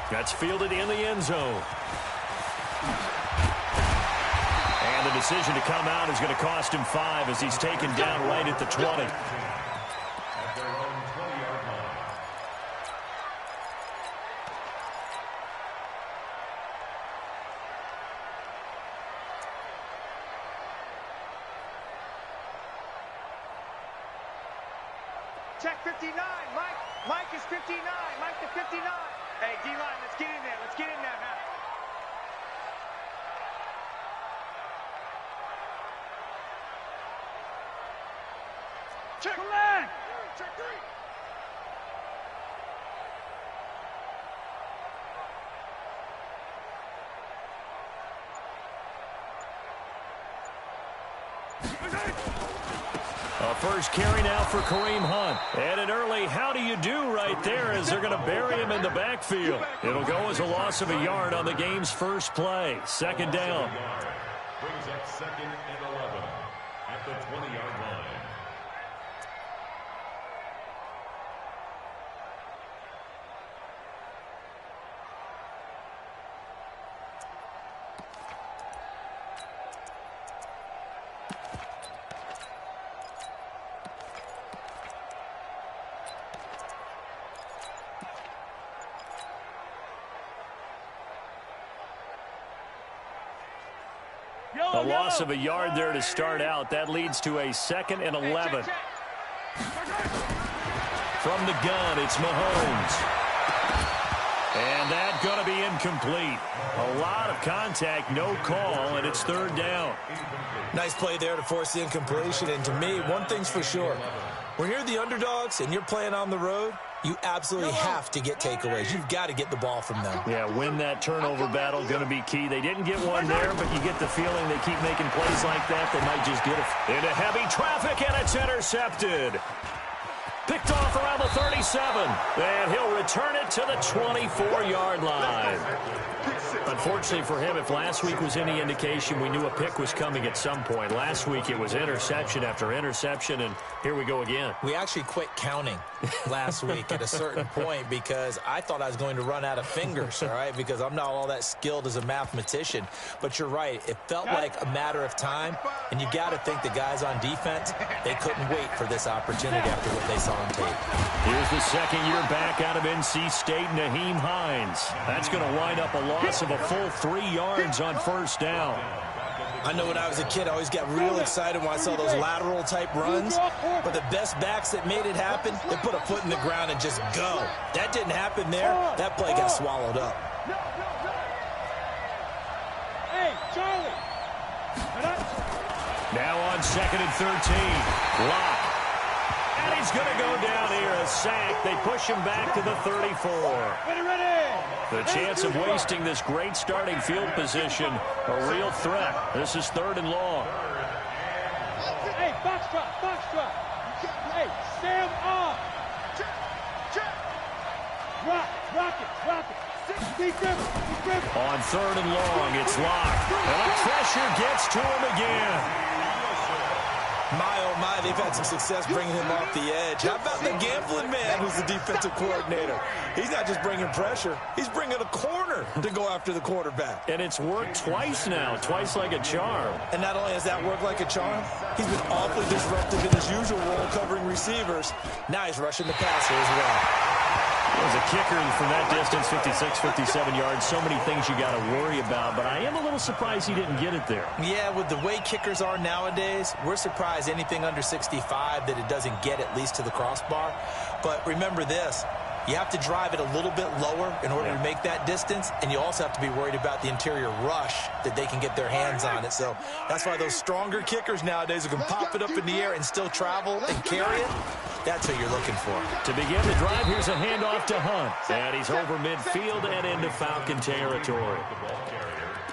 That's fielded in the end zone. And the decision to come out is going to cost him 5 as he's taken down right at the 20. Check 59. Mike is 59. Mike to 59. Hey, D-line, let's get in there. Let's get in there, huh? Check. Collect. Check 3. A first carry now for Kareem Hunt. And an early how do you do right there as they're going to bury him in the backfield. It'll go as a loss of a yard on the game's first play. Second down. Brings up 2nd and 11 at the 20-yard line. A loss of a yard there to start out. That leads to a 2nd and 11. From the gun, it's Mahomes. And that's going to be incomplete. A lot of contact, no call, and it's 3rd down. Nice play there to force the incompletion. And to me, one thing's for sure. When you're the underdogs and you're playing on the road, you absolutely have to get takeaways. You've got to get the ball from them. Yeah, win that turnover battle, going to be key. They didn't get one there, but you get the feeling they keep making plays like that, they might just get it. Into heavy traffic, and it's intercepted. Picked off around the 37, and he'll return it to the 24-yard line. Unfortunately for him, if last week was any indication, we knew a pick was coming at some point. Last week it was interception after interception, and here we go again. We actually quit counting last week at a certain point because I thought I was going to run out of fingers, all right, because I'm not all that skilled as a mathematician. But you're right. It felt like a matter of time, and you got to think the guys on defense, they couldn't wait for this opportunity after what they saw on tape. Here's the second year back out of NC State, Nyheim Hines. That's going to wind up a loss of a full 3 yards on first down. I know when I was a kid, I always got real excited when I saw those lateral-type runs. But the best backs that made it happen, they put a foot in the ground and just go. That didn't happen there. That play got swallowed up. Hey, Charlie. Now on 2nd and 13. Lock. And he's going to go down here. A sack. They push him back to the 34. The chance of wasting this great starting field position, a real threat. This is 3rd and long. Hey, box drop. Hey, Sam off. Rock it. On 3rd and long, it's locked. And the pressure gets to him again. My, oh my, they've had some success bringing him off the edge. How about the gambling man who's the defensive coordinator? He's not just bringing pressure. He's bringing a corner to go after the quarterback. And it's worked twice now, twice like a charm. And not only has that worked like a charm, he's been awfully disruptive in his usual role covering receivers. Now he's rushing the passer as well. As a kicker from that distance, 56, 57 yards, so many things you got to worry about, but I am a little surprised he didn't get it there. Yeah, with the way kickers are nowadays, we're surprised anything under 65 that it doesn't get at least to the crossbar. But remember this, you have to drive it a little bit lower in order to make that distance, and you also have to be worried about the interior rush that they can get their hands on it. So that's why those stronger kickers nowadays who can pop it up in the air and still travel and carry it, that's who you're looking for. To begin the drive, here's a handoff to Hunt. And he's over midfield and into Falcon territory.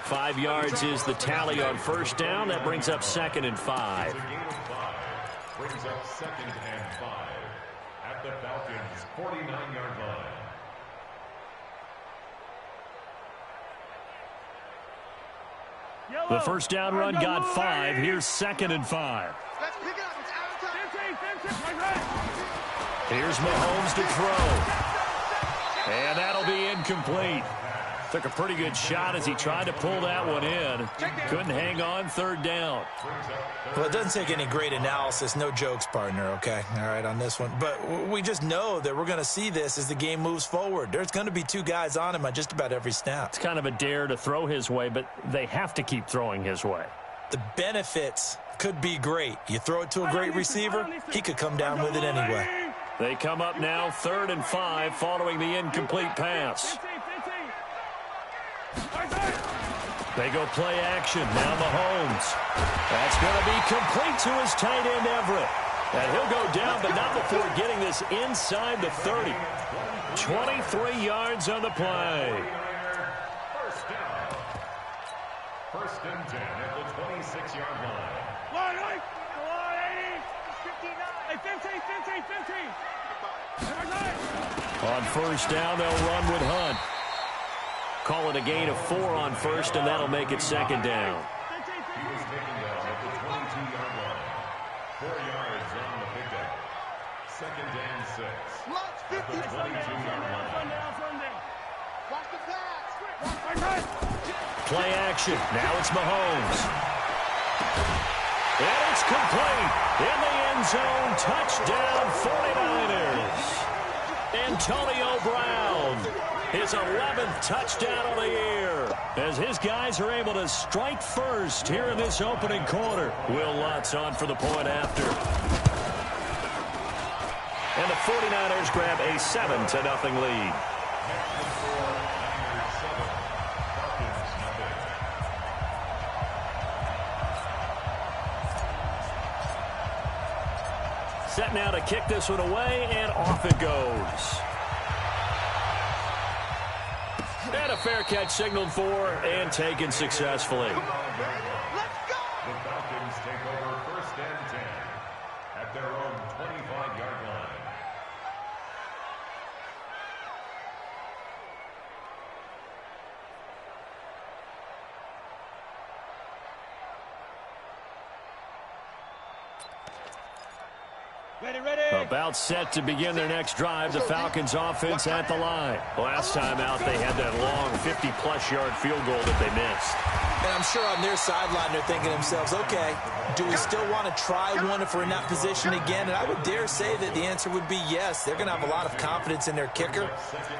5 yards is the tally on first down. That brings up 2nd and 5. Brings up 2nd and 5 at the Falcons' 49-yard line. The first down run got 5. Here's 2nd and 5. Let's pick it up. It's out of time. Here's Mahomes to throw. And that'll be incomplete. Took a pretty good shot as he tried to pull that one in. Couldn't hang on third down. Well, it doesn't take any great analysis. No jokes, partner, okay? All right, on this one. But we just know that we're going to see this as the game moves forward. There's going to be two guys on him on just about every snap. It's kind of a dare to throw his way, but they have to keep throwing his way. The benefits could be great. You throw it to a great receiver, he could come down with it anyway. They come up now 3rd and 5 following the incomplete pass. They go play action. Now Mahomes. That's going to be complete to his tight end, Everett. And he'll go down, but not before getting this inside the 30. 23 yards on the play. First down. 1st and 10 at the 26-yard line. Line, 59. Hey, 15. On first down, they'll run with Hunt. Call it a gain of 4 on first, and that'll make it 2nd down. He was taken down at the 22-yard line. 4 yards on the pickup. 2nd and 6. At the 22-yard line. Watch the pass. Play action. Now it's Mahomes. And it's complete. In the end zone. Touchdown 49ers. Antonio Brown. His 11th touchdown of the year as his guys are able to strike first here in this opening quarter. Will Lutz on for the point after. And the 49ers grab a 7-0 lead. Set now to kick this one away, and off it goes. And a fair catch signaled for and taken successfully. Let's go! The Falcons take over 1st and 10 at their own 25-yard line. Ready. About set to begin their next drive. The Falcons offense at the line. Last time out, they had that long 50-plus yard field goal that they missed. And I'm sure on their sideline they're thinking to themselves, okay, do we still want to try one if we're in that position again? And I would dare say that the answer would be yes. They're going to have a lot of confidence in their kicker.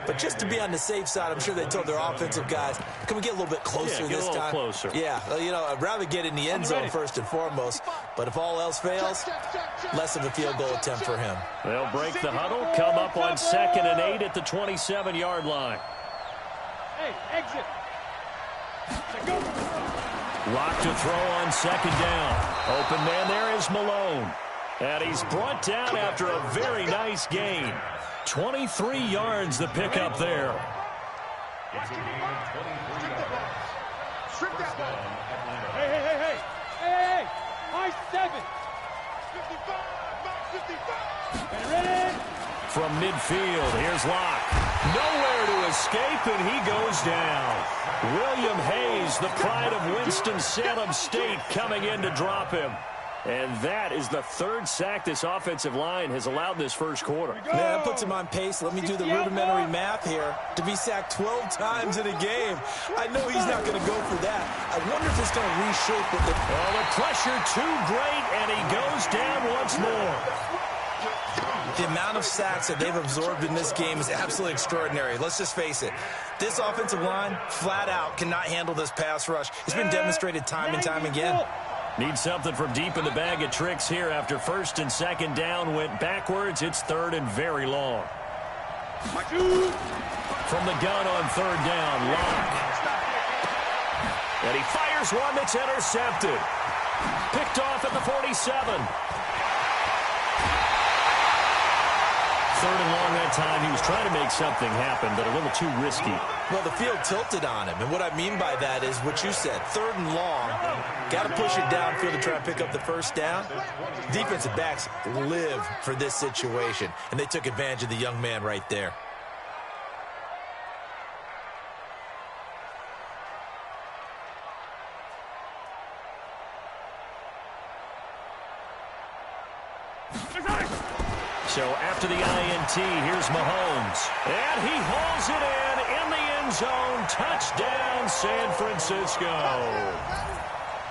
But just to be on the safe side, I'm sure they told their offensive guys, can we get a little bit closer this time? Closer. Yeah, you know, I'd rather get in the end zone first and foremost. But if all else fails, less of a field goal attempt for him. They'll break the huddle, come up on 2nd and 8 at the 27-yard line. Hey, exit. Go. Lock to throw on 2nd down. Open man there is Malone. And he's brought down after a very nice gain. 23 yards the pickup there. It's a gain of 23 yards. Strip that ball. Atlanta. Hey. My 7. 55. Ready. From midfield, here's Locke. Nowhere to escape, and he goes down. William Hayes, the pride of Winston-Salem State, coming in to drop him. And that is the 3rd sack this offensive line has allowed this first quarter. Yeah, that puts him on pace. Let me do the rudimentary math here. To be sacked 12 times in a game. I know he's not going to go for that. I wonder if it's going to reshape with the... Well, the pressure too great, and he goes down once more. The amount of sacks that they've absorbed in this game is absolutely extraordinary. Let's just face it. This offensive line, flat out, cannot handle this pass rush. It's been demonstrated time and time again. Need something from deep in the bag of tricks here after 1st and 2nd down went backwards. It's 3rd and very long. From the gun on 3rd down, Locke. And he fires one that's intercepted. Picked off at the 47. 3rd and long that time. He was trying to make something happen, but a little too risky. Well, the field tilted on him, and what I mean by that is what you said. 3rd and long, got to push it downfield to try and pick up the first down. Defensive backs live for this situation, and they took advantage of the young man right there. So after the INT, here's Mahomes. And he hauls it in the end zone. Touchdown, San Francisco.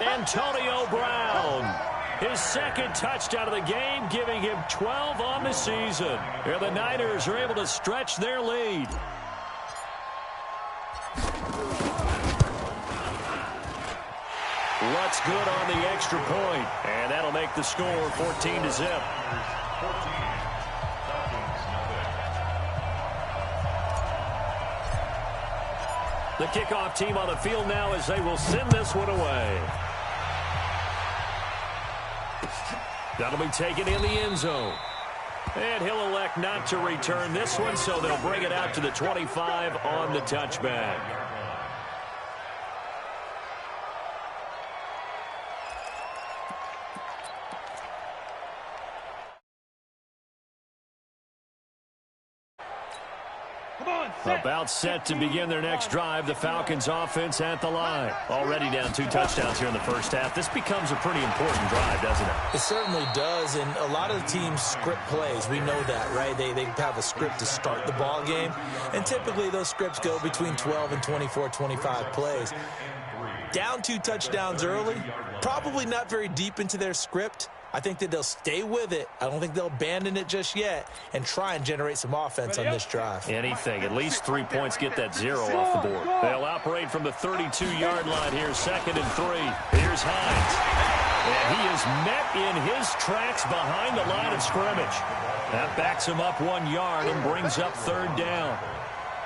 Antonio Brown, his second touchdown of the game, giving him 12 on the season. Here the Niners are able to stretch their lead. What's good on the extra point, and that'll make the score 14-0. The kickoff team on the field now as they will send this one away. That'll be taken in the end zone. And he'll elect not to return this one, so they'll bring it out to the 25 on the touchback. About set to begin their next drive. The Falcons offense at the line. Already down 2 touchdowns here in the first half. This becomes a pretty important drive, doesn't it? It certainly does, and a lot of the teams script plays. We know that, right? They have a script to start the ball game, and typically those scripts go between 12 and 24, 25 plays. Down 2 touchdowns early, probably not very deep into their script. I think that they'll stay with it. I don't think they'll abandon it just yet and try and generate some offense on this drive. Anything. At least 3 points, get that 0 off the board. They'll operate from the 32-yard line here, 2nd and 3. Here's Hines. And he is met in his tracks behind the line of scrimmage. That backs him up 1 yard and brings up 3rd down.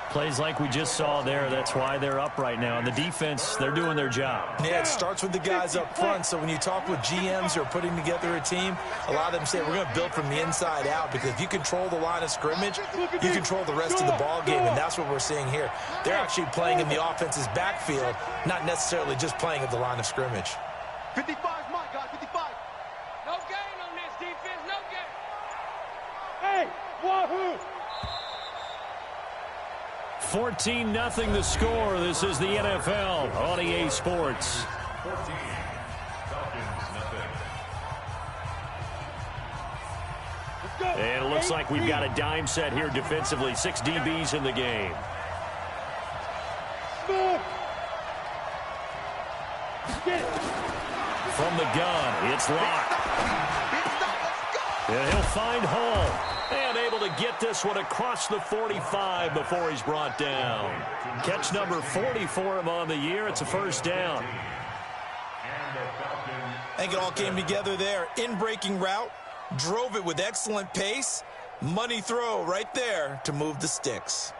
Plays like we just saw there. That's why they're up right now. And the defense, they're doing their job. Yeah, it starts with the guys up front. So when you talk with GMs who are putting together a team, a lot of them say we're going to build from the inside out, because if you control the line of scrimmage, you control the rest of the ball game, and that's what we're seeing here. They're actually playing in the offense's backfield, not necessarily just playing at the line of scrimmage. 55 is mine, guys, 55. No gain on this defense, no gain. Hey, wahoo! 14-0 the score. This is the NFL on EA Sports. 14. Falcons, nothing. And it looks like we've got a dime set here defensively. 6 DBs in the game. From the gun, it's locked. And he'll find Hall. And able to get this one across the 45 before he's brought down. Catch number 40 for him on the year. It's a 1st down. I think it all came together there. In-breaking route, drove it with excellent pace. Money throw right there to move the sticks.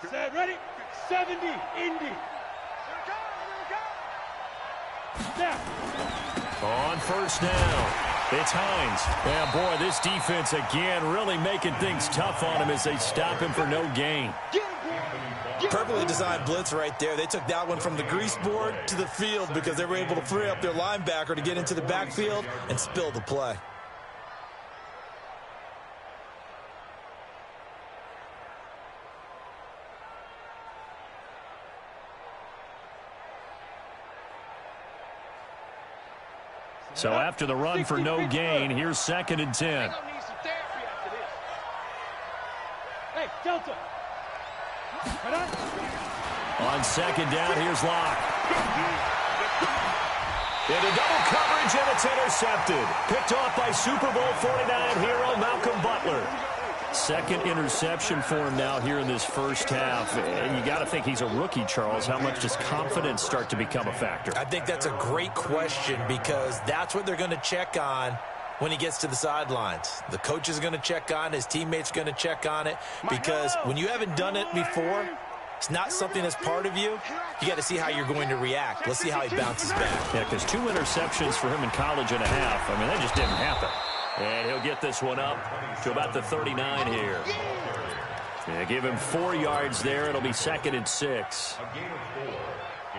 Set, ready? 70, Indy. Snap. On first down, it's Hines. Yeah, boy, this defense again really making things tough on him as they stop him for no gain. Perfectly designed blitz right there. They took that one from the grease board to the field because they were able to free up their linebacker to get into the backfield and spill the play. So after the run for no gain, here's 2nd and 10. Hey, Delta. On 2nd down, here's Locke. Into double coverage, and it's intercepted. Picked off by Super Bowl 49 hero Malcolm Butler. 2nd interception for him now here in this first half. And you got to think he's a rookie, Charles. How much does confidence start to become a factor? I think that's a great question because that's what they're going to check on when he gets to the sidelines. The coach is going to check on it. His teammates going to check on it because when you haven't done it before, it's not something that's part of you. You got to see how you're going to react. Let's see how he bounces back. Yeah, because 2 interceptions for him in college and a half. I mean, that just didn't happen. And he'll get this one up to about the 39 here. Yeah, give him 4 yards there. It'll be 2nd and 6.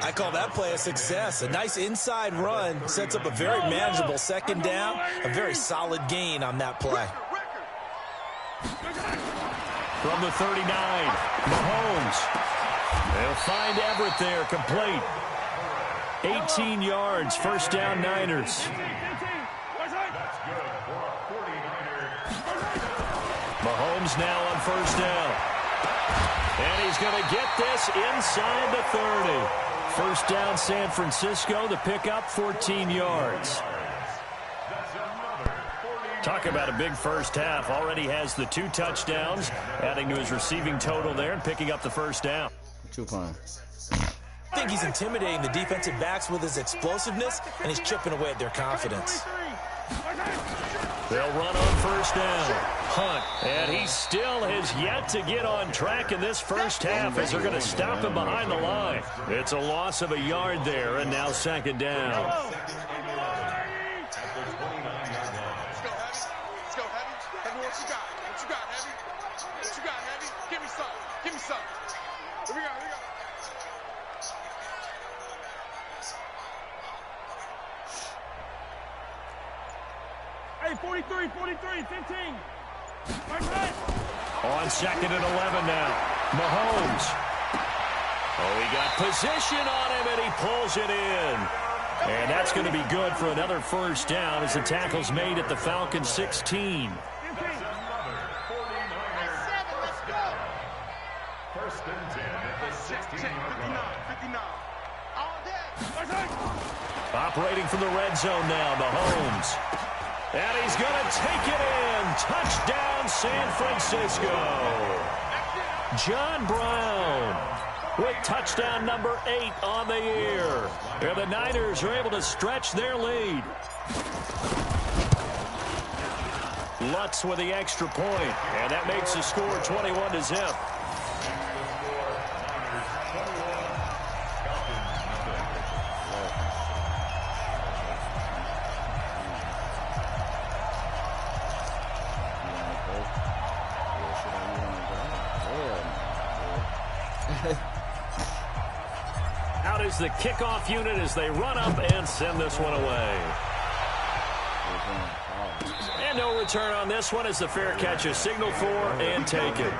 I call that play a success. A nice inside run sets up a very manageable 2nd down. A very solid gain on that play. From the 39, Mahomes. They'll find Everett there, complete. 18 yards, first down Niners. Mahomes now on first down. And he's going to get this inside the 30. First down San Francisco, the pickup, 14 yards. Talk about a big first half. Already has the 2 touchdowns, adding to his receiving total there and picking up the first down. I think he's intimidating the defensive backs with his explosiveness, and he's chipping away at their confidence. They'll run on first down. Hunt. And he still has yet to get on track in this first half as they're going to stop him behind the line. It's a loss of a yard there, and now 2nd down. Hey, 43, 15. Right. On 2nd and 11 now. Mahomes. Oh, he got position on him, and he pulls it in. And that's going to be good for another first down as the tackle's made at the Falcons 16. First and 10 at the 16-yard line. Operating from the red zone now, Mahomes. And he's going to take it in. Touchdown, San Francisco. John Brown with touchdown number 8 on the year. And the Niners are able to stretch their lead. Lutz with the extra point, and that makes the score 21-0. Out is the kickoff unit as they run up and send this one away. And no return on this one as the fair catch is signaled for and taken.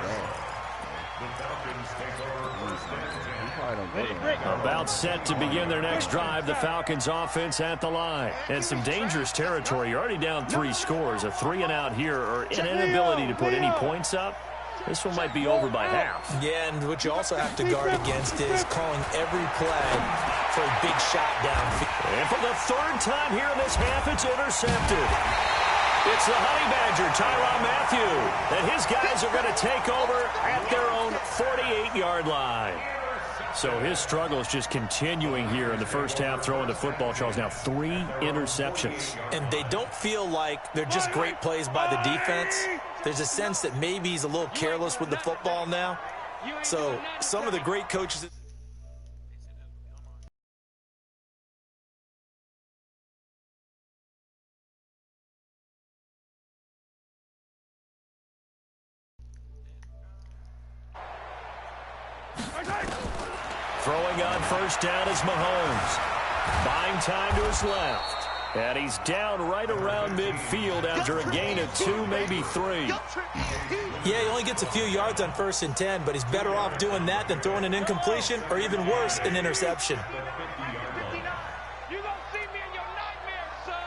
About set to begin their next drive, the Falcons offense at the line. And some dangerous territory. You're already down 3 scores. A 3-and-out here or an inability to put any points up. This one might be over by half. Yeah, and what you also have to guard against is calling every play for a big shot downfield. And for the 3rd time here in this half, it's intercepted. It's the Honey Badger, Tyrann Mathieu, and his guys are going to take over at their own 48-yard line. So his struggle is just continuing here in the first half, throwing the football. Charles, now 3 interceptions. And they don't feel like they're just great plays by the defense. There's a sense that maybe he's a little careless with the football now. So some of the great coaches... Throwing on first down is Mahomes. Buying time to his left. And he's down right around midfield after a gain of 2, maybe 3. Yeah, he only gets a few yards on 1st and 10, but he's better off doing that than throwing an incompletion or even worse, an interception. You gonna see me in your nightmares, son.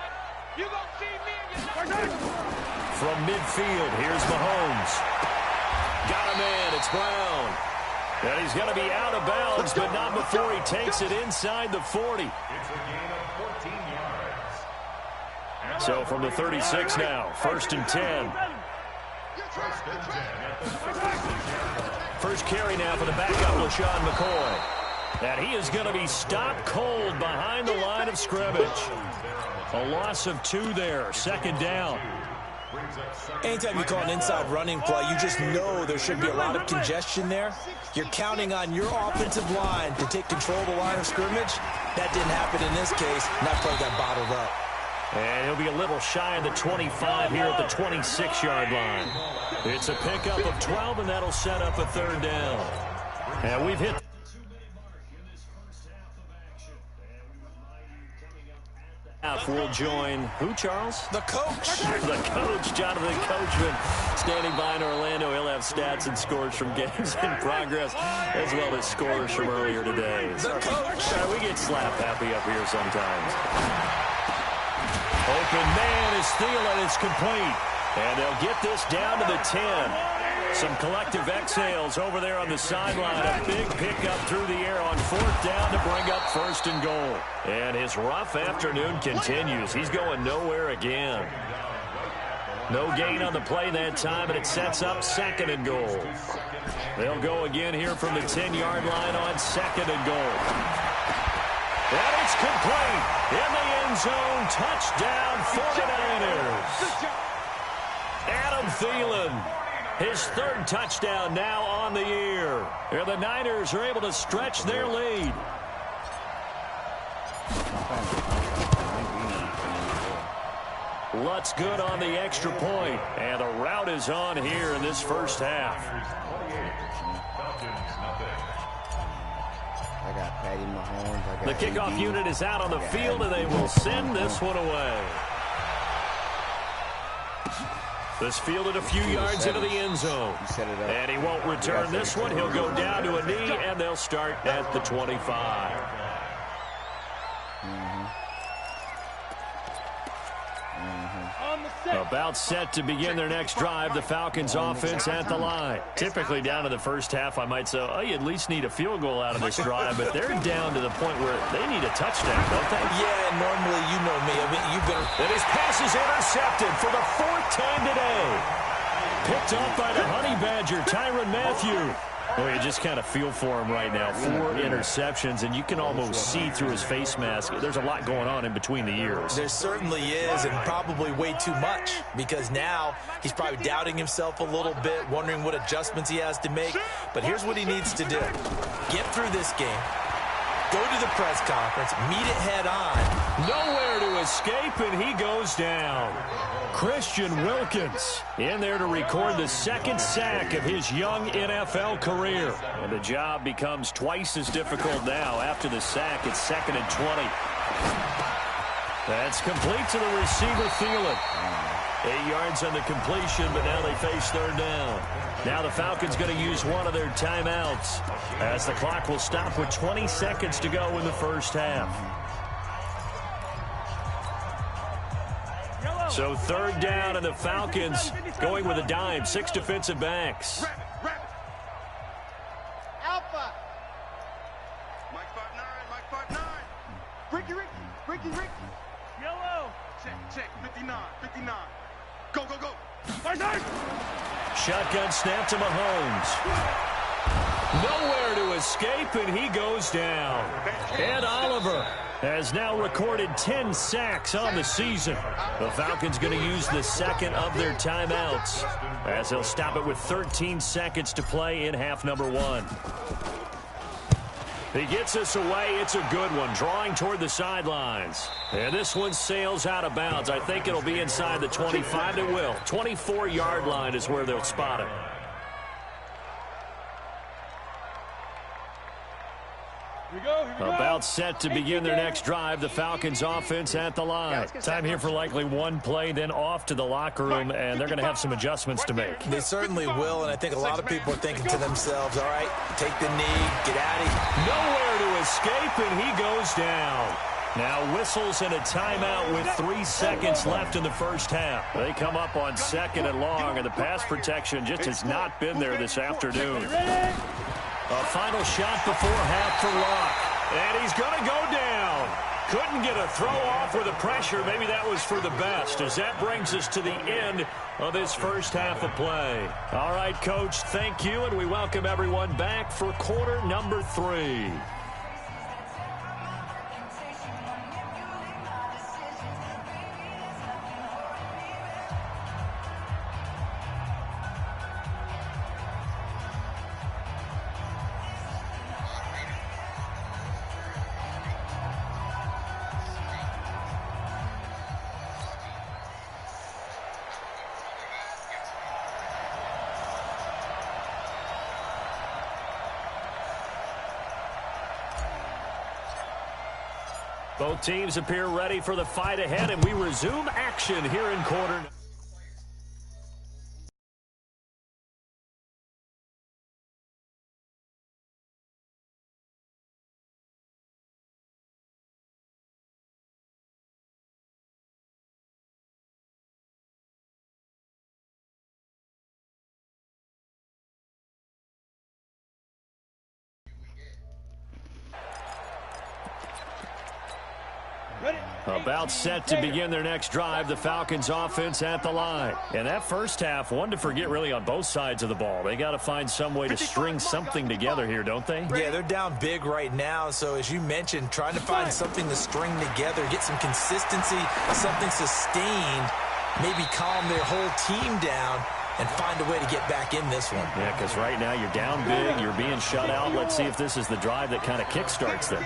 You gonna see me in your nightmares. From midfield, here's Mahomes. Got a man, it's Brown. And he's going to be out of bounds, but not before he takes it inside the 40. It's a gain of 14 yards. So from the 36 now, 1st and 10. First carry now for the backup, LaShawn McCoy. And he is going to be stopped cold behind the line of scrimmage. A loss of 2 there, 2nd down. Anytime you call an inside running play, you just know there should be a lot of congestion there. You're counting on your offensive line to take control of the line of scrimmage. That didn't happen in this case, and that play got bottled up. And he'll be a little shy of the 25 here at the 26-yard line. It's a pickup of 12, and that'll set up a 3rd down. And we've hit... We'll join who, Charles? The coach. The coach, Jonathan Coachman, standing by in Orlando. He'll have stats and scores from games in progress, as well as scores from earlier today. The coach. We get slap happy up here sometimes. Open man is Thielen. It's complete. And they'll get this down to the 10. Some collective exhales over there on the sideline. A big pickup through the air on 4th down to bring up 1st and goal. And his rough afternoon continues. He's going nowhere again. No gain on the play that time, and it sets up 2nd and goal. They'll go again here from the 10-yard line on 2nd and goal. And it's complete. In the end zone, touchdown 49ers. Adam Thielen. His 3rd touchdown now on the year. And the Niners are able to stretch their lead. Lutz good on the extra point. And the route is on here in this first half. I got Patty Mahomes. The kickoff unit is out on the field, and they will send this one away. This fielded a few yards into the end zone. And he won't return this one. He'll go down to a knee, and they'll start at the 25. About set to begin their next drive, the Falcons offense at the line. Typically down to the first half, I might say, oh, you at least need a field goal out of this drive, but they're down to the point where they need a touchdown, don't they? Yeah, normally, you know me. I mean, you've been... And his pass is intercepted for the 4th time today. Picked up by the Honey Badger, Tyrann Mathieu. Well, you just kind of feel for him right now. 4 interceptions, and you can almost see through his face mask. There's a lot going on in between the ears. There certainly is, and probably way too much, because now he's probably doubting himself a little bit, wondering what adjustments he has to make. But here's what he needs to do. Get through this game. Go to the press conference, meet it head on. Nowhere to escape, and he goes down. Christian Wilkins in there to record the 2nd sack of his young NFL career. And the job becomes twice as difficult now. After the sack, it's 2nd and 20. That's complete to the receiver, Thielen. 8 yards on the completion, but now they face 3rd down. Now the Falcons going to use one of their timeouts, as the clock will stop with 20 seconds to go in the first half. So 3rd down, and the Falcons going with a dime. 6 defensive backs. Alpha. Mike 5'9", Mike 5'9". Ricky. Yellow. Check, 59. Go. Shotgun snap to Mahomes. Nowhere to escape, and he goes down. Ed Oliver has now recorded 10 sacks on the season. The Falcons going to use the second of their timeouts as they'll stop it with 13 seconds to play in half number 1. He gets us away. It's a good one, drawing toward the sidelines. And this one sails out of bounds. I think it'll be inside the 25. It will. 24-yard line is where they'll spot it. About set to begin their next drive. The Falcons offense at the line. Time here for likely one play, then off to the locker room, and they're going to have some adjustments to make. They certainly will, and I think a lot of people are thinking to themselves, all right, take the knee, get out of here. Nowhere to escape, and he goes down. Now whistles and a timeout with 3 seconds left in the first half. They come up on 2nd and long, and the pass protection just has not been there this afternoon. A final shot before half for Locke. And he's going to go down. Couldn't get a throw off with the pressure. Maybe that was for the best, as that brings us to the end of this first half of play. All right, Coach, thank you, and we welcome everyone back for quarter number 3. Both teams appear ready for the fight ahead, and we resume action here in quarter. About set to begin their next drive, the Falcons offense at the line. And that first half, one to forget really on both sides of the ball. They got to find some way to string something together here, don't they? Yeah, they're down big right now. So as you mentioned, trying to find something to string together, get some consistency, something sustained, maybe calm their whole team down and find a way to get back in this one. Yeah, because right now you're down big, you're being shut out. Let's see if this is the drive that kind of kickstarts them.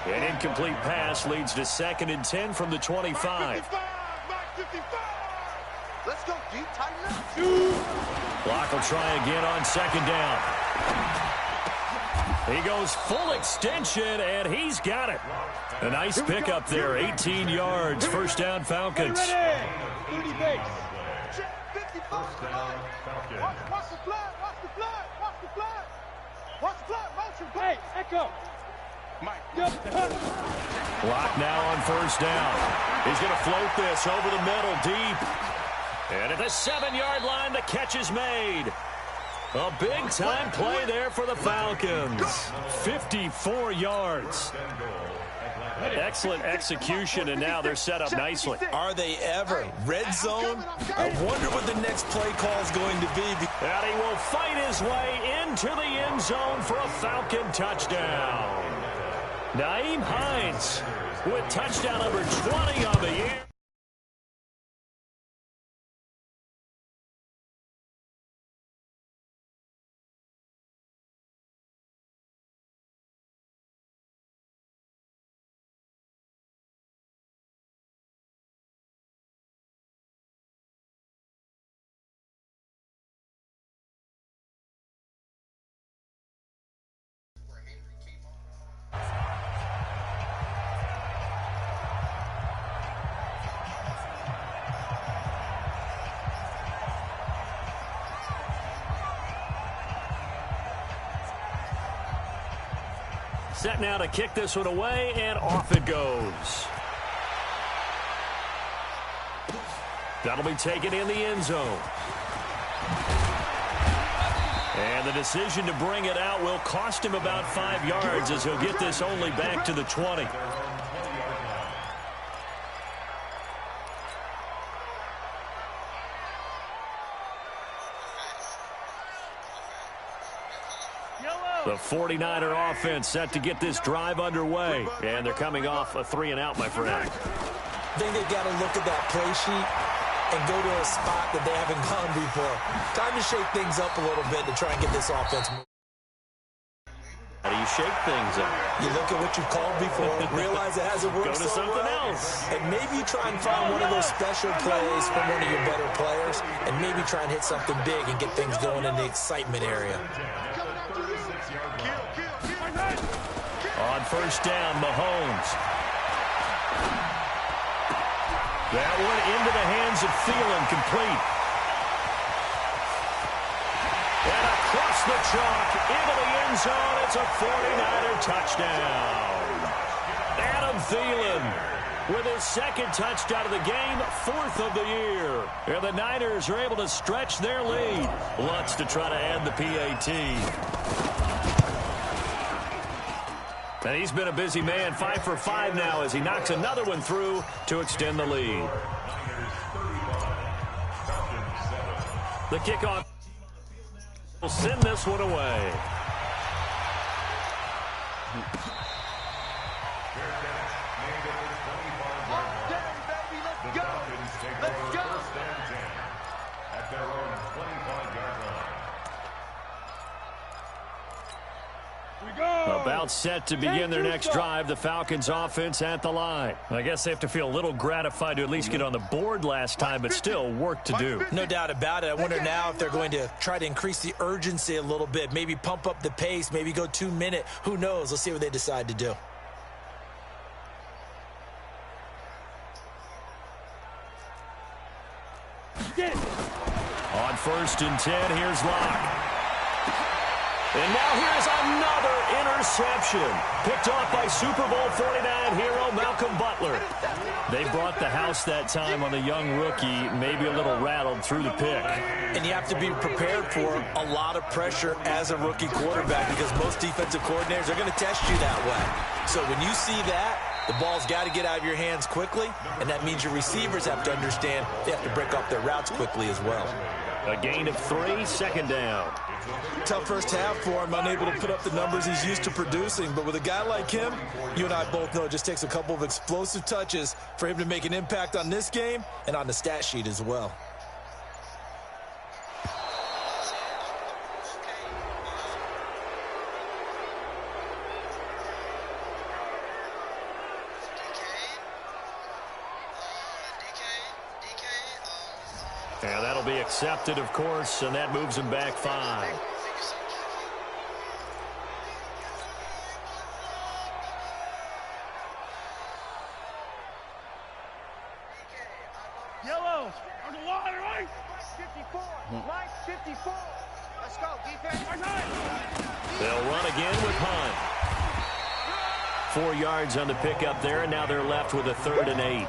An incomplete pass leads to 2nd and 10 from the 25. Let's go, deep, tighten up. Block will try again on 2nd down. He goes full extension, and he's got it. A nice pickup there, 18 yards, first down Falcons. 30 base. 55. Watch the flag, watch the flag, watch the flag. Watch the flag, motion, hey, echo. Block now on 1st down. He's going to float this over the middle deep. And at the 7-yard line, the catch is made. A big-time play there for the Falcons. 54 yards. Excellent execution, and now they're set up nicely. Are they ever? Red zone? I wonder what the next play call is going to be. And he will fight his way into the end zone for a Falcon touchdown. Nyheim Hines with touchdown number 20 on the year. Set now to kick this one away, and off it goes. That'll be taken in the end zone. And the decision to bring it out will cost him about 5 yards, as he'll get this only back to the 20. The 49er offense set to get this drive underway. And they're coming off a 3-and-out, my friend. I think they've got to look at that play sheet and go to a spot that they haven't gone before. Time to shake things up a little bit to try and get this offense moving. How do you shake things up? You look at what you've called before, realize it hasn't worked Go to so something well, else. and maybe you try and find one of those special plays from one of your better players, and maybe try and hit something big and get things going in the excitement area. On first down, Mahomes. That one into the hands of Thielen, complete. And across the chalk, into the end zone, it's a 49er touchdown. Adam Thielen with his second touchdown of the game, 4th of the year. And the Niners are able to stretch their lead. Lutz to try to add the PAT. And he's been a busy man, 5 for 5 now as he knocks another one through to extend the lead. The kickoff will send this one away. Let's go. At their own 25-yard line. About set to begin their next drive, the Falcons offense at the line. I guess they have to feel a little gratified to at least get on the board last time, but still work to do. No doubt about it. I wonder now if they're going to try to increase the urgency a little bit, maybe pump up the pace, maybe go 2-minute. Who knows? Let's see what they decide to do. On first and 10, here's Locke. And now here's another interception. Picked off by Super Bowl 49 hero Malcolm Butler. They brought the house that time on the young rookie, maybe a little rattled through the pick. And you have to be prepared for a lot of pressure as a rookie quarterback because most defensive coordinators are going to test you that way. So when you see that, the ball's got to get out of your hands quickly, and that means your receivers have to understand they have to break off their routes quickly as well. A gain of 3, second down. Tough first half for him, unable to put up the numbers he's used to producing. But with a guy like him, you and I both know it just takes a couple of explosive touches for him to make an impact on this game and on the stat sheet as well. And that'll be accepted, of course, and that moves him back 5. Yellow, on the line, right? 54, line 54. Let's go, defense. They'll run again with Hunt. 4 yards on the pickup there, and now they're left with a 3rd and 8.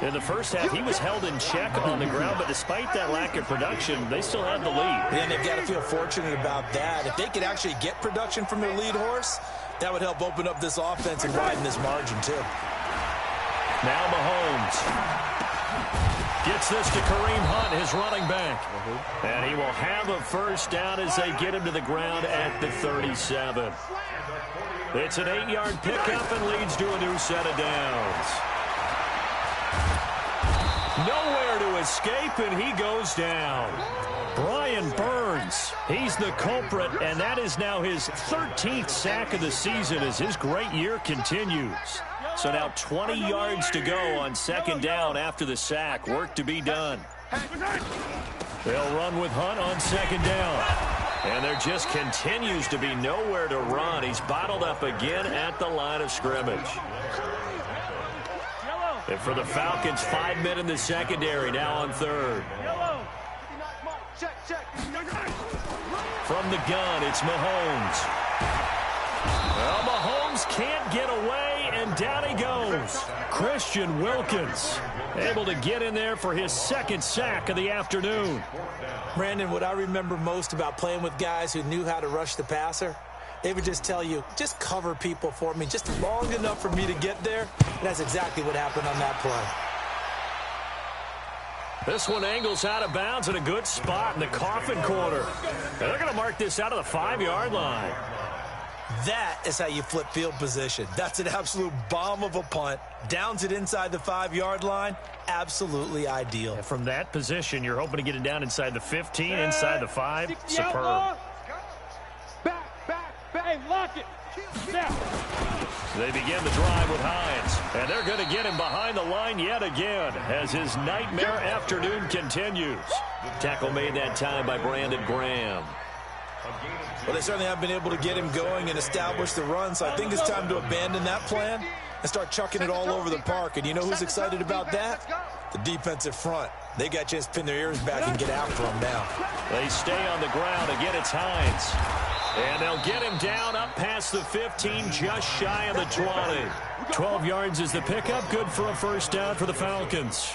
In the first half, he was held in check on the ground, but despite that lack of production, they still had the lead. And they've got to feel fortunate about that. If they could actually get production from their lead horse, that would help open up this offense and widen this margin, too. Now Mahomes gets this to Kareem Hunt, his running back. And he will have a first down as they get him to the ground at the 37. It's an 8-yard pickup and leads to a new set of downs. Nowhere to escape, and he goes down. Brian Burns, he's the culprit, and that is now his 13th sack of the season as his great year continues. So now 20 yards to go on second down after the sack. Work to be done. They'll run with Hunt on second down. And there just continues to be nowhere to run. He's bottled up again at the line of scrimmage. And for the Falcons, 5 men in the secondary, now on third. From the gun, it's Mahomes. Well, Mahomes can't get away, and down he goes. Christian Wilkins able to get in there for his second sack of the afternoon. Brandon, what I remember most about playing with guys who knew how to rush the passer, they would just tell you, just cover people for me, just long enough for me to get there. And that's exactly what happened on that play. This one angles out of bounds in a good spot in the coffin corner. And they're going to mark this out of the 5-yard line. That is how you flip field position. That's an absolute bomb of a punt. Downs it inside the 5-yard line. Absolutely ideal. And from that position, you're hoping to get it down inside the 15, inside the 5. Superb. Back. Hey, lock it. Now. They begin the drive with Hines. And they're going to get him behind the line yet again as his nightmare afternoon continues. Tackle made that time by Brandon Graham. Well, they certainly have been able to get him going and establish the run, so I think it's time to abandon that plan and start chucking it all over the park. And you know who's excited about that? The defensive front. They got a chance to pin their ears back and get after him now. They stay on the ground. Again, it's Hines. And they'll get him down up past the 15, just shy of the 20. 12 yards is the pickup. Good for a first down for the Falcons.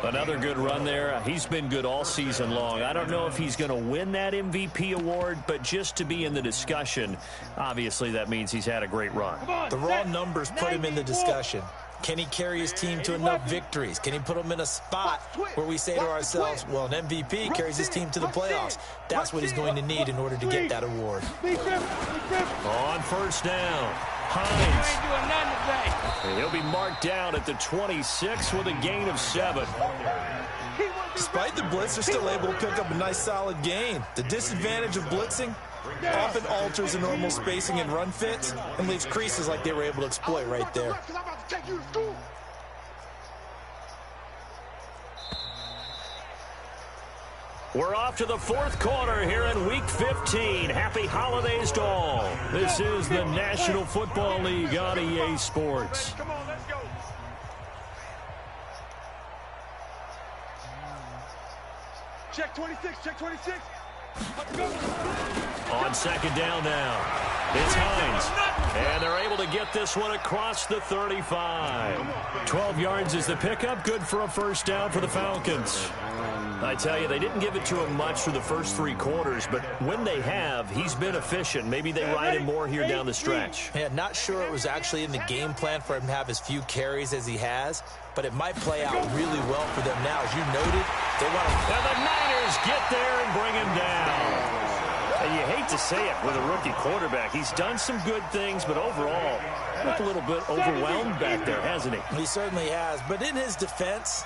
Another good run there. He's been good all season long. I don't know if he's going to win that MVP award, but just to be in the discussion, obviously that means he's had a great run. The raw numbers put him in the discussion. Can he carry his team to enough victories? Can he put them in a spot where we say to ourselves, well, an MVP carries his team to the playoffs. That's what he's going to need in order to get that award. On first down, Hines. And he'll be marked down at the 26 with a gain of 7. Despite the blitz, they're still able to pick up a nice solid gain. The disadvantage of blitzing often alters the normal spacing and run fits and leaves creases like they were able to exploit right there. We're off to the fourth quarter here in Week 15. Happy holidays to all. This is the National Football League on EA Sports. Come on, let's go. Check 26, check 26. Let's go. On second down now, it's Hines. And they're able to get this one across the 35. 12 yards is the pickup. Good for a first down for the Falcons. I tell you, they didn't give it to him much for the first 3 quarters, but when they have, he's been efficient. Maybe they ride him more here down the stretch. Yeah, not sure it was actually in the game plan for him to have as few carries as he has, but it might play out really well for them now. As you noted, they want to... And the Niners get there and bring him down. And you hate to say it with a rookie quarterback. He's done some good things, but overall, looked a little bit overwhelmed back there, hasn't he? He certainly has, but in his defense,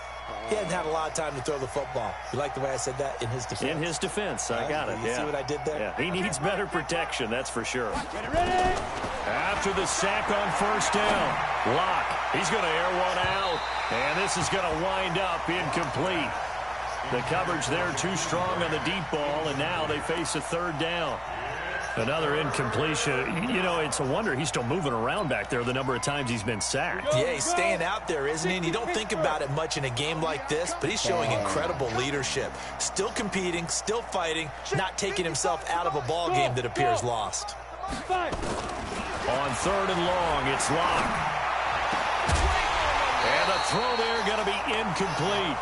he hasn't had a lot of time to throw the football. You like the way I said that? In his defense? In his defense. I got it. You see what I did there? Yeah, he needs better protection, that's for sure. After the sack on first down, Locke, he's going to air one out, and this is going to wind up incomplete. The coverage there too strong on the deep ball, and now they face a third down. Another incompletion. You know, it's a wonder he's still moving around back there the number of times he's been sacked. Yeah, he's staying out there, isn't he? And you don't think about it much in a game like this, but he's showing incredible leadership. Still competing, still fighting, not taking himself out of a ball game that appears lost. On third and long, it's Locke. And the throw there going to be incomplete.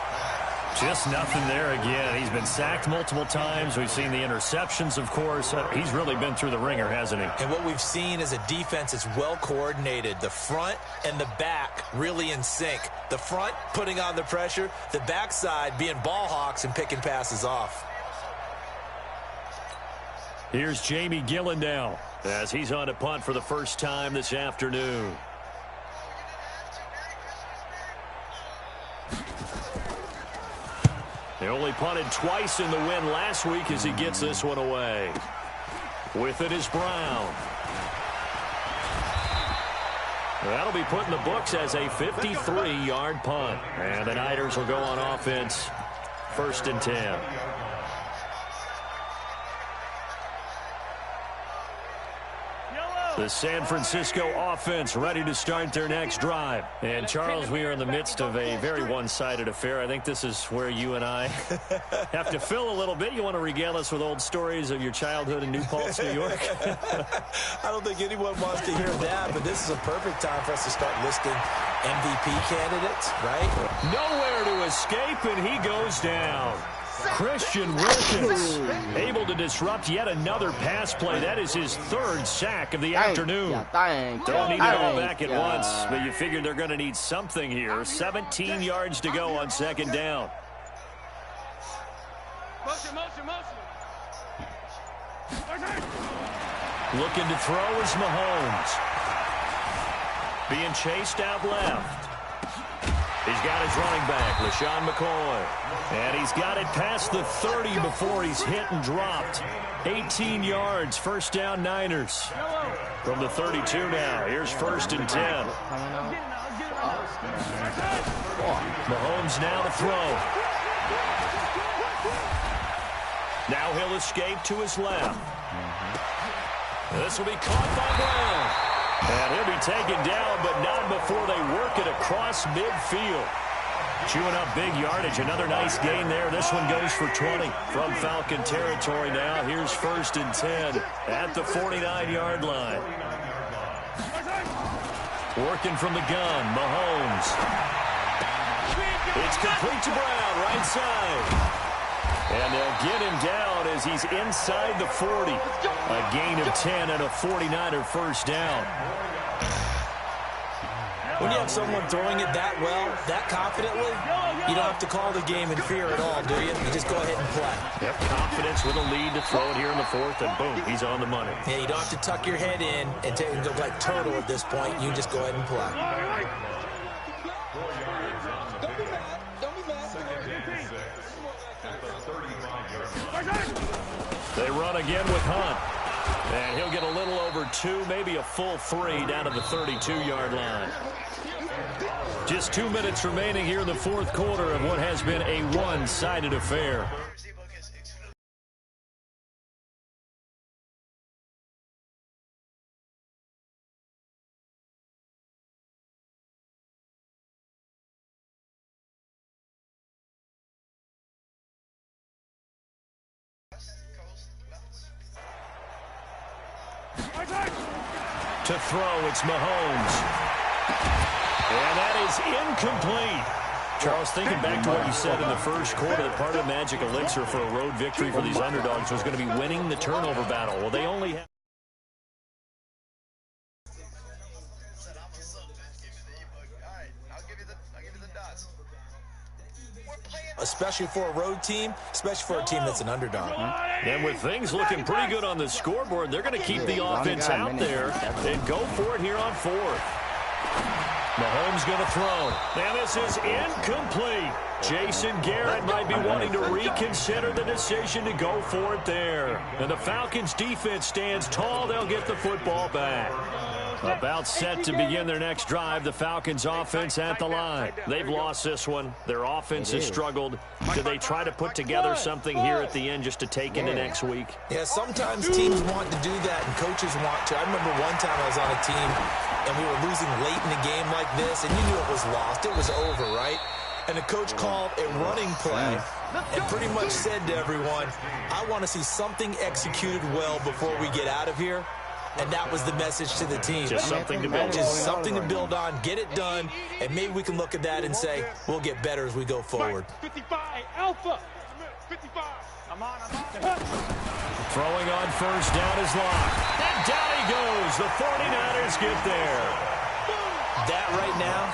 Just nothing there again. He's been sacked multiple times. We've seen the interceptions, of course. He's really been through the ringer, hasn't he? And what we've seen is a defense that's well coordinated. The front and the back really in sync. The front putting on the pressure. The backside being ball hawks and picking passes off. Here's Jamie Gillen now as he's on to punt for the first time this afternoon. He only punted twice in the win last week as he gets this one away. With it is Brown. That'll be put in the books as a 53-yard punt. And the Niners will go on offense, 1st and 10. The San Francisco offense ready to start their next drive. And, Charles, we are in the midst of a very one-sided affair. I think this is where you and I have to fill a little bit. You want to regale us with old stories of your childhood in New Paltz, New York? I don't think anyone wants to hear that, but this is a perfect time for us to start listing MVP candidates, right? Nowhere to escape, and he goes down. Christian Wilkins able to disrupt yet another pass play. That is his 3rd sack of the afternoon. Don't need it all back at once, but you figure they're going to need something here. 17 yards to go on second down. Looking to throw is Mahomes. Being chased out left. He's got his running back, LaShawn McCoy. And he's got it past the 30 before he's hit and dropped. 18 yards, first down Niners. From the 32 now, here's 1st and 10. Mahomes now to throw. Now he'll escape to his left. This will be caught by Brown. And he'll be taken down, but not before they work it across midfield. Chewing up big yardage. Another nice gain there. This one goes for 20 from Falcon territory now. Here's 1st and 10 at the 49-yard line. Working from the gun, Mahomes. It's complete to Brown, right side. And they'll get him down as he's inside the 40. A gain of 10 and a 49er first down. When you have someone throwing it that well, that confidently, you don't have to call the game in fear at all, do you? You just go ahead and play. Yep, confidence with a lead to throw it here in the 4th, and boom, he's on the money. Yeah, you don't have to tuck your head in and go like turtle at this point. You just go ahead and play. They run again with Hunt. And he'll get a little over 2, maybe a full 3 down to the 32-yard line. Just 2 minutes remaining here in the 4th quarter of what has been a one-sided affair. To throw, it's Mahomes. And that is incomplete. Charles, thinking back to what you said in the 1st quarter, that part of the magic elixir for a road victory for these underdogs was going to be winning the turnover battle. Well, they only have... Especially for a road team, especially for a team that's an underdog. And with things looking pretty good on the scoreboard, they're going to keep the offense out there and go for it here on 4th. Mahomes going to throw. And this is incomplete. Jason Garrett might be wanting to reconsider the decision to go for it there. And the Falcons defense stands tall. They'll get the football back. About set to begin their next drive, the Falcons offense at the line. They've lost this one. Their offense has struggled. Do they try to put together something here at the end just to take into next week? Yeah, sometimes teams want to do that and coaches want to. I remember one time I was on a team and we were losing late in a game like this and you knew it was lost. It was over, right? And the coach called a running play and pretty much said to everyone, I want to see something executed well before we get out of here. And that was the message to the team. Just something to build on. Just something to build on, get it done, and maybe we can look at that and say, we'll get better as we go forward. 55, Alpha. 55. I'm on. Throwing on 1st down is locked. And down he goes. The 49ers get there. That right now,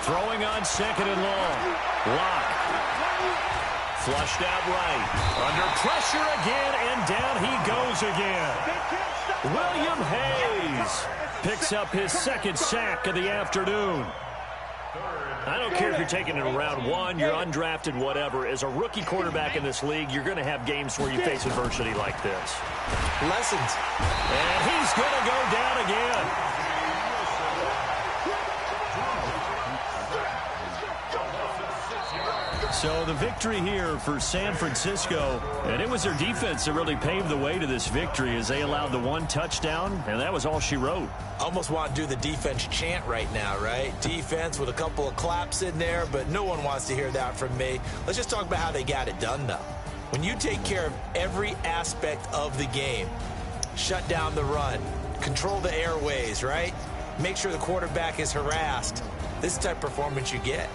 throwing on 2nd and long. Lock. Flushed out right. Under pressure again, and down he goes again. William Hayes picks up his 2nd sack of the afternoon. I don't care if you're taking it in round 1, you're undrafted, whatever. As a rookie quarterback in this league, you're going to have games where you face adversity like this. lessons. And he's going to go down again. So the victory here for San Francisco, and it was their defense that really paved the way to this victory as they allowed the 1 touchdown, and that was all she wrote. Almost want to do the defense chant right now, right? Defense with a couple of claps in there, but no one wants to hear that from me. Let's just talk about how they got it done, though. When you take care of every aspect of the game, shut down the run, control the airways, right? Make sure the quarterback is harassed. This type of performance you get.